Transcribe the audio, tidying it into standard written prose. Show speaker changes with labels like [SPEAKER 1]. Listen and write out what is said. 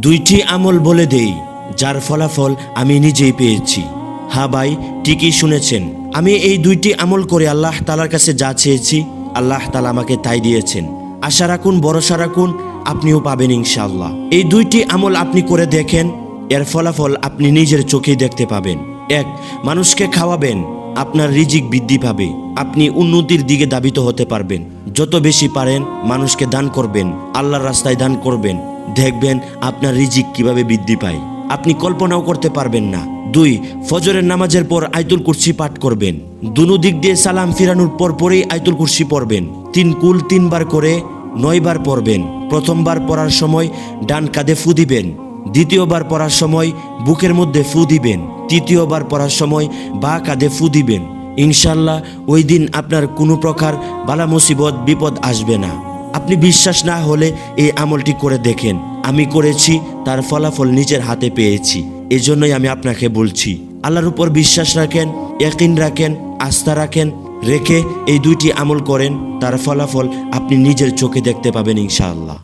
[SPEAKER 1] দুইটি আমল বলে দেই যার ফলাফল আমি নিজেই পেয়েছি। হ্যাঁ ভাই, ঠিকই শুনেছেন। আমি এই দুইটি আমল করে আল্লাহ তাআলার কাছে যা চেয়েছি আল্লাহ তাআলা আমাকে তাই দিয়েছেন। আশা রাখুন, ভরসা রাখুন, আপনিও পাবেন ইনশাআল্লাহ। এই দুইটি আমল আপনি করে দেখেন, এর ফলাফল আপনি নিজের চোখেই দেখতে পাবেন। এক, মানুষকে খাওয়াবেন, আপনার রিজিক বৃদ্ধি পাবে, আপনি উন্নতির দিকে ধাবিত হতে পারবেন। যত বেশি পারেন মানুষকে দান করবেন, আল্লাহর রাস্তায় দান করবেন, দেখবেন আপনার রিজিক কিভাবে বৃদ্ধি পায়, আপনি কল্পনাও করতে পারবেন না। দুই, ফজরের নামাজের পর আয়াতুল কুরসি পাঠ করবেন, দুনো দিক দিয়ে সালাম ফিরানোর পর পরেই আয়াতুল কুরসি পড়বেন। 3 কুল 3 বার করে 9 বার পড়বেন। প্রথমবার পড়ার সময় ডান কাঁধে ফু দিবেন, দ্বিতীয়বার পড়ার সময় বুকের মধ্যে ফু দিবেন, তৃতীয়বার পড়ার সময় বাঁ কাঁধে ফু দিবেন। ইনশাল্লাহ ওই দিন আপনার কোনো প্রকার বালা মুসিবত বিপদ আসবে না। আপনি বিশ্বাস না হলে এই আমলটি করে দেখেন। আমি করেছি, তার ফলাফল নিজের হাতে পেয়েছি, এজন্যই আমি আপনাকে বলছি। আল্লাহর উপর বিশ্বাস রাখেন, ইয়াকিন রাখেন, আস্থা রাখেন, রেখে এই দুইটি আমল করেন, তার ফলাফল আপনি নিজের চোখে দেখতে পাবেন ইনশাআল্লাহ।